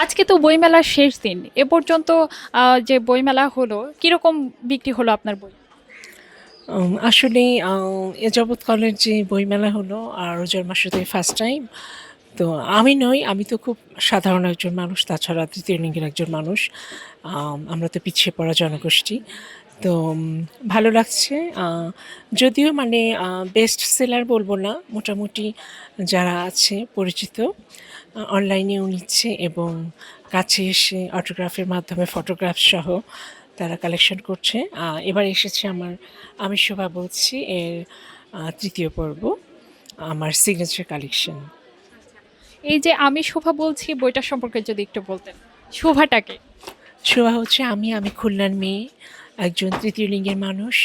আজকে তো বইমেলার শেষ দিন। এ পর্যন্ত যে বইমেলা হলো, কিরকম বিক্রি হলো আপনার বই? আসলেই এ যাবৎকালের যে বইমেলা হলো আর রোজার মাসে তো ফার্স্ট টাইম। তো আমি নই, আমি তো খুব সাধারণ একজন মানুষ, তাছাড়া তৃতীয় লিঙ্গের একজন মানুষ। আমরা তো পিছিয়ে পড়া জনগোষ্ঠী। তো ভালো লাগছে। যদিও মানে বেস্ট সেলার বলবো না, মোটামুটি যারা আছে পরিচিত অনলাইনেও নিচ্ছে এবং কাছে এসে অটোগ্রাফের মাধ্যমে ফটোগ্রাফ সহ তারা কালেকশন করছে। এবার এসেছে আমার আমি শোভা বলছি এর ৩য় পর্ব, আমার সিগনেচার কালেকশন। এই যে আমি শোভা বলছি বইটা সম্পর্কে যদি একটু বলতেন। শোভাটাকে। শোভা হচ্ছে আমি খুলনার মেয়ে, একজন তৃতীয় লিঙ্গের মানুষ।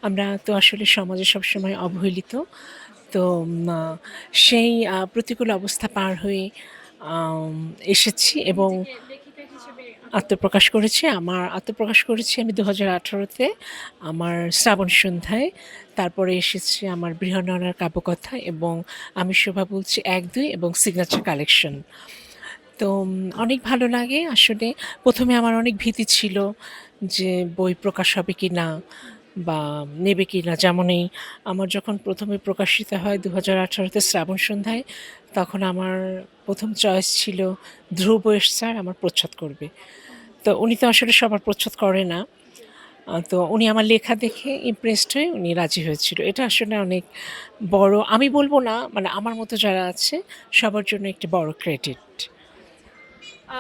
আমরা তো আসলে সমাজে সবসময় অবহেলিত। তো সেই প্রতিকূল অবস্থা পার হয়ে আম এসেছি এবং আত্মপ্রকাশ করেছি আমি ২০১৮-তে আমার শ্রাবণ সন্ধ্যায়। তারপরে এসেছে আমার বৃহন্নলার কাব্যকথা এবং আমি শোভা বলছি ১-২ এবং সিগনেচার কালেকশন। তো অনেক ভালো লাগে আসলে। ১ম এ আমার অনেক ভীতি ছিল যে বই প্রকাশ হবে কিনা বা নেবে কিনা। যেমন আমার যখন ১ম এ প্রকাশিত হয় ২০১৮-তে শ্রাবণ সন্ধ্যায়, তখন আমার ১ম চয়েস ছিল ধ্রুব বয়েস স্যার আমার প্রচ্ছদ করবে। তো উনি তো আসলে সবার প্রচ্ছদ করে না। তো উনি আমার লেখা দেখে ইমপ্রেসড হয়ে উনি রাজি হয়েছিল। এটা আসলে অনেক বড়, আমি বলব না, মানে আমার মতো যারা আছে সবার জন্য একটি বড় ক্রেডিট। আ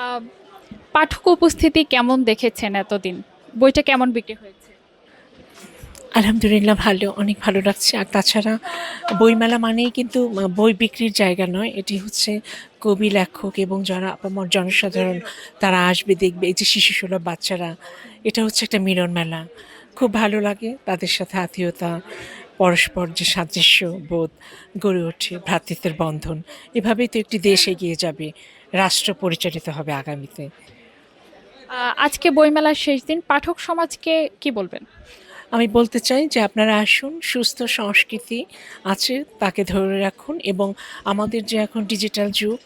পাঠক উপস্থিতি কেমন দেখেছেন এতদিন? বইটা কেমন বিক্রি হয়েছে? আলহামদুলিল্লাহ ভালো, অনেক ভালো লাগছে। আর তাছাড়া বইমেলা মানেই কিন্তু বই বিক্রির জায়গা নয়। এটি হচ্ছে কবি, লেখক এবং যারা আপামর জনসাধারণ তারা আসবে, দেখবে। এই যে শিশুসুলভ বাচ্চারা, এটা হচ্ছে একটা মিলন মেলা। খুব ভালো লাগে তাদের সাথে আত্মীয়তা, পরস্পর যে সাদৃশ্য বোধ গড়ে ওঠে, ভ্রাতৃত্বের বন্ধন। এভাবেই তো একটি দেশ এগিয়ে যাবে, রাষ্ট্র পরিচালিত হবে আগামীতে। আজকে বইমেলার শেষ দিন। পাঠক সমাজকে কি বলবেন? আমি বলতে চাই যে আপনারা আসুন, সুস্থ সংস্কৃতি আছে তাকে ধরে রাখুন এবং আমাদের যে এখন ডিজিটাল যুগ,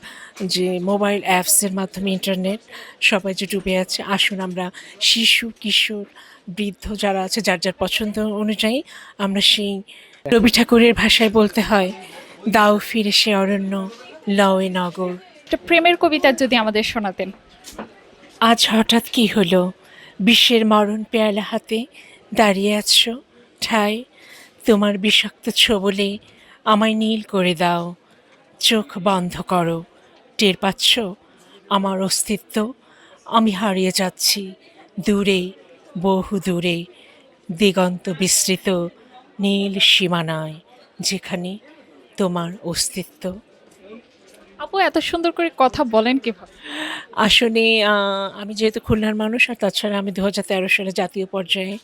যে মোবাইল অ্যাপসের মাধ্যমে ইন্টারনেট সবাই যে ডুবে আছে, আসুন আমরা শিশু, কিশোর, বৃদ্ধ যারা আছে যার যার পছন্দ অনুযায়ী আমরা সেই রবি ঠাকুরের ভাষায় বলতে হয়, দাও ফিরে সে অরণ্য, লও এ নগর। একটা প্রেমের কবিতা যদি আমাদের শোনাতেন। আজ হঠাৎ কি হলো, বিশ্বের মরণ পেয়ালা হাতে দাঁড়িয়ে আছো ঠায়, তোমার বিষাক্ত ছোবলে আমায় নীল করে দাও, চোখ বন্ধ করো, টের পাচ্ছ আমার অস্তিত্ব, আমি হারিয়ে যাচ্ছি দূরে, বহু দূরে, দিগন্ত বিস্তৃত নীল সীমানায়, যেখানে তোমার অস্তিত্ব। আপু এত সুন্দর করে কথা বলেন কিভাবে? আসলে আমি যেহেতু খুলনার মানুষ আর তাছাড়া আমি ২০১৩ সালে জাতীয় পর্যায়ে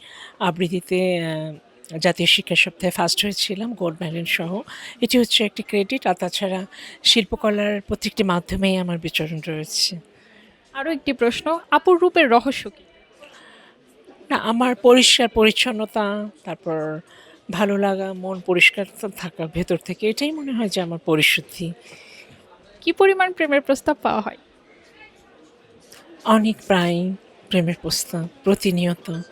আবৃত্তিতে জাতীয় শিক্ষা সপ্তাহে ফার্স্ট হয়েছিলাম গোল্ড মেডেল সহ। এটি হচ্ছে একটি ক্রেডিট। আর তাছাড়া শিল্পকলার প্রত্যেকটি মাধ্যমেই আমার বিচরণ রয়েছে। আরো একটি প্রশ্ন, আপুর রূপের রহস্য কি? না, আমার পরিষ্কার পরিচ্ছন্নতা, তারপর ভালো লাগা, মন পরিষ্কার থাকা ভেতর থেকে, এটাই মনে হয় যে আমার পরিশুদ্ধি। কি পরিমাণ প্রেমের প্রস্তাব পাওয়া হয়? অনেক প্রায়ই প্রেমের প্রস্তাব প্রতিনিয়ত।